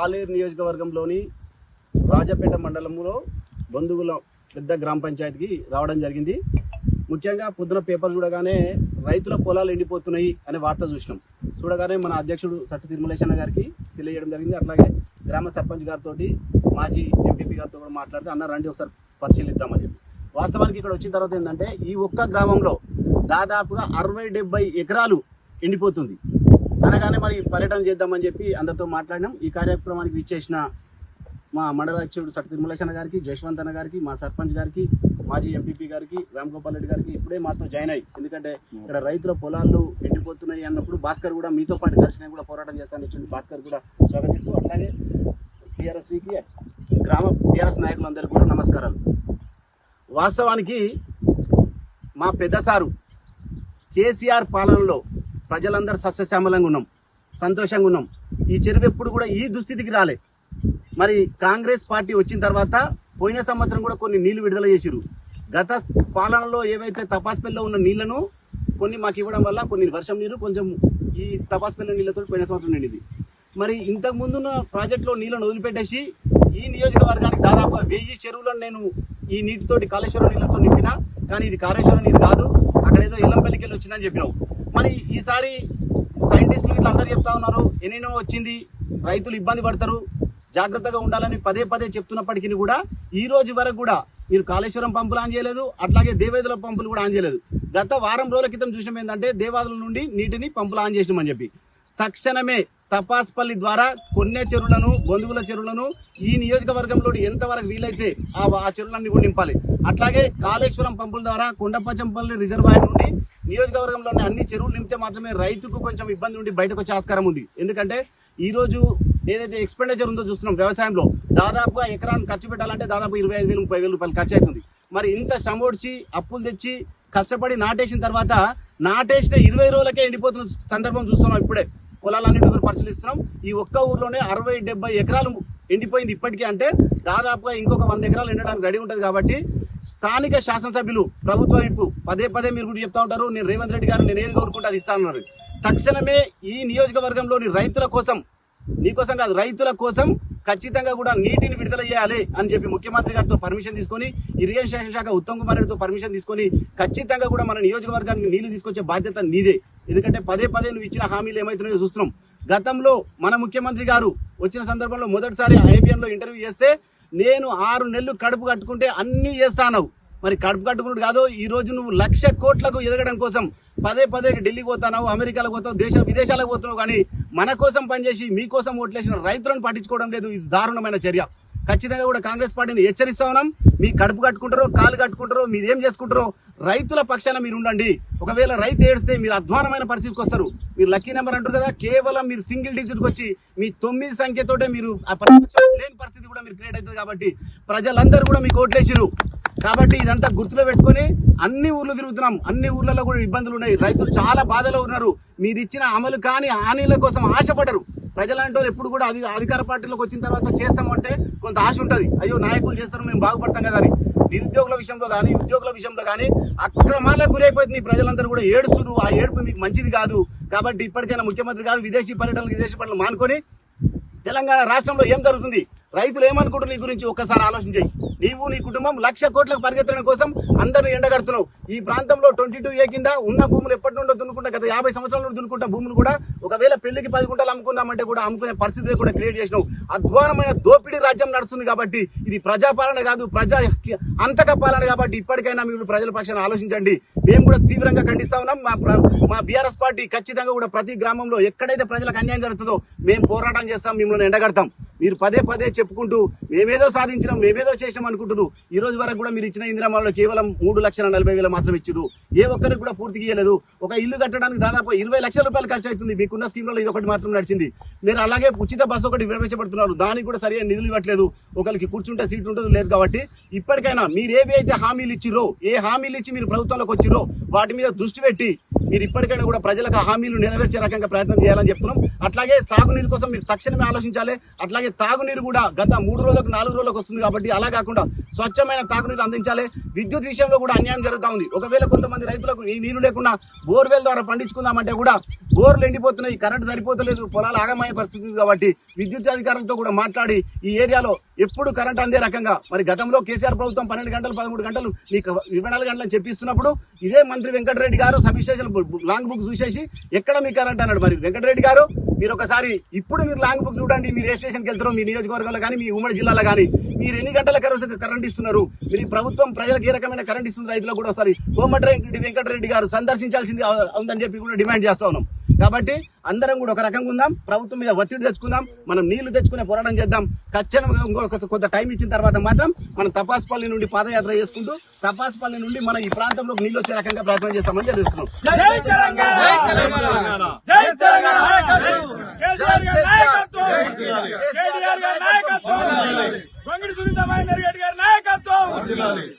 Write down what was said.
ఆలేరు నియోజకవర్గంలోని రాజపేట మండలంలో బంధువుల పెద్ద గ్రామ పంచాయతీకి రావడం జరిగింది. ముఖ్యంగా పొద్దున పేపర్ చూడగానే రైతుల పొలాలు ఎండిపోతున్నాయి అనే వార్త చూడగానే మన అధ్యక్షుడు సట్టి తిరుమలేశన్న గారికి తెలియజేయడం జరిగింది. అట్లాగే గ్రామ సర్పంచ్ గారితో మాజీ ఎంపీపీ గారితో కూడా మాట్లాడితే అన్న రండి ఒకసారి పరిశీలిద్దామని చెప్పి. వాస్తవానికి ఇక్కడ వచ్చిన తర్వాత ఏంటంటే ఈ ఒక్క గ్రామంలో దాదాపుగా 60-70 ఎకరాలు ఎండిపోతుంది అనగానే మరి పర్యటన చేద్దామని చెప్పి అందరితో మాట్లాడినాం. ఈ కార్యక్రమానికి విచ్చేసిన మా మండలాధ్యక్షుడు సట్టి తిరుమలేశన్న గారికి, జశ్వంత్ అన్న గారికి, మా సర్పంచ్ గారికి, మాజీ ఎంపీపీ గారికి, రామ్గోపాల్ రెడ్డి గారికి ఇప్పుడే మాతో జాయిన్ అయ్యి, ఎందుకంటే ఇక్కడ రైతుల పొలాలు ఎండిపోతున్నాయి అన్నప్పుడు భాస్కర్ కూడా మీతో పాటు కలిసి కూడా పోరాటం చేస్తానని వచ్చింది. భాస్కర్ కూడా స్వాగతిస్తూ అట్లాగే టీఆర్ఎస్కి గ్రామ టీఆర్ఎస్ నాయకులందరికీ కూడా నమస్కారాలు. వాస్తవానికి మా పెద్ద సారు కేసీఆర్ పాలనలో ప్రజలందరూ సస్యశ్యామలంగా ఉన్నాం, సంతోషంగా ఉన్నాం. ఈ చెరువు ఎప్పుడు కూడా ఈ దుస్థితికి రాలే. మరి కాంగ్రెస్ పార్టీ వచ్చిన తర్వాత పోయిన సంవత్సరం కూడా కొన్ని నీళ్లు విడుదల చేసిరు. గత పాలనలో ఏవైతే తపాస్పల్లిలో ఉన్న నీళ్లను కొన్ని మాకు ఇవ్వడం వల్ల కొన్ని వర్షం నీరు కొంచెం ఈ తపాస్పల్లి నీళ్లతో పోయిన సంవత్సరం నిండింది. మరి ఇంతకు ముందున్న ప్రాజెక్టులో నీళ్లను వదిలిపెట్టేసి ఈ నియోజకవర్గానికి దాదాపు 1000 చెరువులను నేను ఈ నీటితోటి కాళేశ్వరం నీళ్లతో నింపినా, కానీ ఇది కాళేశ్వరం నీరు కాదు, అక్కడేదో ఎల్లంపల్లికి వెళ్ళి వచ్చిందని చెప్పినావు. మరి ఈసారి సైంటిస్టులు ఇట్లా అందరూ చెప్తా ఉన్నారు, ఎన్నెన్నో వచ్చింది, రైతులు ఇబ్బంది పడతారు, జాగ్రత్తగా ఉండాలని పదే పదే చెప్తున్నప్పటికీ కూడా ఈ రోజు వరకు కూడా మీరు కాళేశ్వరం పంపులు ఆన్ చేయలేదు, అట్లాగే దేవేదుల పంపులు కూడా ఆన్ చేయలేదు. గత వారం రోజుల క్రితం చూసినాం ఏంటంటే దేవాదుల నుండి నీటిని పంపులు ఆన్ చేసినామని చెప్పి. తక్షణమే తపాస్పల్లి ద్వారా కొన్నే చెరువులను, బొందుగుల చెరువులను ఈ నియోజకవర్గంలో ఎంతవరకు వీలైతే ఆ చెరువులన్నీ కూడా నింపాలి. అట్లాగే కాళేశ్వరం పంపుల ద్వారా కొండపచ్చంపల్లి రిజర్వాయర్ నుండి నియోజకవర్గంలోని అన్ని చెరువులు నింపితే మాత్రమే రైతుకు కొంచెం ఇబ్బంది నుండి బయటకు వచ్చే ఆస్కారం ఉంది. ఎందుకంటే ఈ రోజు ఏదైతే ఎక్స్పెండిచర్ ఉందో చూస్తున్నాం, వ్యవసాయంలో దాదాపుగా ఎకరాన్ని ఖర్చు పెట్టాలంటే దాదాపు 25,000-30,000 రూపాయలు ఖర్చు అవుతుంది. మరి ఇంత శ్రమోడ్చి అప్పులు తెచ్చి కష్టపడి నాటేసిన తర్వాత నాటేసిన 20 రోజులకే ఎండిపోతున్న సందర్భం చూస్తున్నాం. ఇప్పుడే పొలాలన్నింటి కూడా పరిశీలిస్తున్నాం. ఈ ఒక్క ఊర్లోనే 60-70 ఎకరాలు ఎండిపోయింది ఇప్పటికీ. అంటే దాదాపుగా ఇంకొక 100 ఎకరాలు ఎండడానికి రెడీ ఉంటుంది. కాబట్టి స్థానిక శాసనసభ్యులు ప్రభుత్వ వైపు పదే పదే మీరు కూడా చెప్తా ఉంటారు, నేను రేవంత్ రెడ్డి గారు నేను ఏది కోరుకుంటే అది ఇస్తానన్నారు. తక్షణమే ఈ నియోజకవర్గంలోని రైతుల కోసం, నీకోసం కాదు రైతుల కోసం ఖచ్చితంగా కూడా నీటిని విడుదల చేయాలి అని చెప్పి ముఖ్యమంత్రి గారితో పర్మిషన్ తీసుకొని, ఇరిగేషన్ శాఖ ఉత్తమ్ కుమార్ రెడ్డితో పర్మిషన్ తీసుకొని ఖచ్చితంగా కూడా మన నియోజకవర్గానికి నీళ్లు తీసుకొచ్చే బాధ్యత నీదే. ఎందుకంటే పదే పదే నువ్వు ఇచ్చిన హామీలు ఏమైతున్నాయో చూస్తున్నాం. గతంలో మన ముఖ్యమంత్రి గారు వచ్చిన సందర్భంలో మొదటిసారి ఐబిఎన్లో ఇంటర్వ్యూ చేస్తే నేను 6 నెలలు కడుపు కట్టుకుంటే అన్నీ చేస్తానవు. మరి కడుపు కట్టుకున్నట్టు కాదు, ఈ రోజు నువ్వు 1,00,000 కోట్లకు ఎదగడం కోసం పదే పదే ఢిల్లీకి పోతావు, అమెరికాలకు పోతావు, విదేశాలకు పోతున్నావు, కానీ మన కోసం పనిచేసి మీకోసం ఓట్లేసిన రైతులను పట్టించుకోవడం లేదు. ఇది దారుణమైన చర్య. ఖచ్చితంగా కూడా కాంగ్రెస్ పార్టీని హెచ్చరిస్తా ఉన్నాం. మీ కడుపు కట్టుకుంటారో, కాలు కట్టుకుంటారో, మీరు ఏం చేసుకుంటారో రైతుల పక్షాన మీరు ఉండండి. ఒకవేళ రైతు ఏడిస్తే మీరు అధ్వానమైన పరిస్థితికి వస్తారు. మీరు లక్కీ నెంబర్ అంటారు కదా, కేవలం మీరు సింగిల్ డిజిట్కి వచ్చి మీ 9 సంఖ్యతోటే మీరు ఆ లేని పరిస్థితి కూడా మీరు క్రియేట్ అవుతుంది. కాబట్టి ప్రజలందరూ కూడా మీకు ఓట్లేసిరు. కాబట్టి ఇదంతా గుర్తులో పెట్టుకొని అన్ని ఊర్లు తిరుగుతున్నాం. అన్ని ఊర్లలో కూడా ఇబ్బందులు ఉన్నాయి. రైతులు చాలా బాధలో ఉన్నారు. మీరు ఇచ్చిన అమలు కాని హామీల కోసం ఆశపడరు. ప్రజలంటూ ఎప్పుడు కూడా అధికార పార్టీలోకి వచ్చిన తర్వాత చేస్తామంటే కొంత ఆశ ఉంటుంది, అయ్యో నాయకులు చేస్తారు మేము బాగుపడతాం కదా అని. నిరుద్యోగుల విషయంలో కానీ, ఉద్యోగుల విషయంలో కానీ అక్రమాలకు గురైపోతుంది. ప్రజలందరూ కూడా ఏడుస్తున్నారు. ఆ ఏడుపు మీకు మంచిది కాదు. కాబట్టి ఇప్పటికైనా ముఖ్యమంత్రి గారు విదేశీ పర్యటనలు మానుకొని తెలంగాణ రాష్ట్రంలో ఏం జరుగుతుంది, రైతులు ఏమనుకుంటారు నీ గురించి ఒక్కసారి ఆలోచించాయి. నీవు నీ కుటుంబం 1,00,000 కోట్లకు పరిగెత్తడం కోసం అందరిని ఎండగడుతున్నావు. ఈ ప్రాంతంలో 22A కింద ఉన్న భూములు ఎప్పటి నుండో దున్నుకుంటా, గత 50 సంవత్సరాల నుండి దున్నుకుంటా భూములు కూడా ఒకవేళ పెళ్లికి 10 గుంటలు అమ్ముకుందామంటే కూడా అమ్ముకునే పరిస్థితి కూడా క్రియేట్ చేసినావు. అధ్వానమైన దోపిడీ రాజ్యం నడుస్తుంది. కాబట్టి ఇది ప్రజాపాలన కాదు, ప్రజా అంతక పాలన. కాబట్టి ఇప్పటికైనా మీరు ప్రజల పక్షాన్ని ఆలోచించండి. మేము కూడా తీవ్రంగా ఖండిస్తా ఉన్నాం. మా బీఆర్ఎస్ పార్టీ ఖచ్చితంగా కూడా ప్రతి గ్రామంలో ఎక్కడైతే ప్రజలకు అన్యాయం జరుగుతుందో మేము పోరాటం చేస్తాం, మిమ్మల్ని ఎండగడతాం. మీరు పదే పదే చెప్పుకుంటూ మేమేదో సాధించినాం, మేమేదో చేసినాం అనుకుంటున్నారు. ఈ రోజు వరకు కూడా మీరు ఇచ్చిన ఇందిరామాల్లో కేవలం 3,40,000 మాత్రం ఇచ్చారు. ఏ ఒక్కరికి కూడా పూర్తి చేయలేదు. ఒక ఇల్లు కట్టడానికి దాదాపు 20 లక్షల రూపాయలు ఖర్చు అవుతుంది. మీకున్న స్కీమ్లలో ఇది ఒకటి మాత్రం నడిచింది. మీరు అలాగే ఉచిత బస్సు ఒకటి ప్రవేశపెడుతున్నారు, దానికి కూడా సరైన నిధులు ఇవ్వట్లేదు. ఒకరికి కూర్చుంటే సీట్ ఉంటుంది లేదు. కాబట్టి ఇప్పటికైనా మీరు ఏవి అయితే హామీలు ఇచ్చిరో, ఏ హామీలు ఇచ్చి మీరు ప్రభుత్వంలోకి వచ్చిరో వాటి మీద దృష్టి పెట్టి మీరు ఇప్పటికైనా కూడా ప్రజలకు హామీలు నెరవేర్చే రకంగా ప్రయత్నం చేయాలని చెప్తున్నాం. అట్లాగే సాగునీరు కోసం మీరు తక్షణమే ఆలోచించాలి. అట్లాగే తాగునీరు కూడా గత 3 రోజులకు 4 రోజులకు వస్తుంది కాబట్టి అలా కాకుండా స్వచ్ఛమైన తాగునీరు అందించాలి. విద్యుత్ విషయంలో కూడా అన్యాయం జరుగుతూ ఉంది. ఒకవేళ కొంతమంది రైతులకు ఈ నీరు లేకుండా బోర్వెల్ ద్వారా పండించుకుందామంటే కూడా బోర్లు ఎండిపోతున్నాయి, కరెంటు సరిపోతలేదు, పొలాలు ఆగమయ్యే పరిస్థితి కాబట్టి విద్యుత్ అధికారులతో కూడా మాట్లాడి ఈ ఏరియాలో ఎప్పుడు కరెంట్ అందే రకంగా మరి గతంలో కేసీఆర్ ప్రభుత్వం 12 గంటలు 13 గంటలు మీకు 24 గంటలు చెప్పిస్తున్నప్పుడు ఇదే మంత్రి వెంకటరెడ్డి గారు సబ్స్టేషన్ లాంగ్ బుక్ చూసేసి ఎక్కడ మీ కరెంట్ అన్నాడు. మరి వెంకటరెడ్డి గారు మీరు ఒకసారి ఇప్పుడు మీరు లాంగ్ బుక్ చూడండి. మీరు ఏ స్టేషన్కి వెళ్తారో మీ నియోజకవర్గంలో కానీ మీ ఉమ్మడి జిల్లాలో కానీ మీరు ఎన్ని గంటల కరెంట్ ఇస్తున్నారు, మీరు ప్రభుత్వం ప్రజలకు ఏ రకమైన కరెంట్ ఇస్తుంది రైతులకు కూడా ఒకసారి కోమటిరెడ్డి వెంకటరెడ్డి గారు సందర్శించాల్సింది ఉందని చెప్పి కూడా డిమాండ్ చేస్తా ఉన్నాం. కాబట్టి అందరం కూడా ఒక రకంగా ఉందాం, ప్రభుత్వం మీద ఒత్తిడి తెచ్చుకుందాం, మనం నీళ్లు తెచ్చుకునే పోరాటం చేద్దాం. ఖచ్చితంగా కొంత టైం ఇచ్చిన తర్వాత మాత్రం మనం తపాసుపల్లి నుండి పాదయాత్ర చేసుకుంటూ తపాసుపల్లి నుండి మనం ఈ ప్రాంతంలో నీళ్లు వచ్చే రకంగా ప్రయత్నం చేస్తామని తెలుస్తున్నాం. గొంగిడి సునీత మహేందర్ రెడ్డి గారి నాయకత్వం.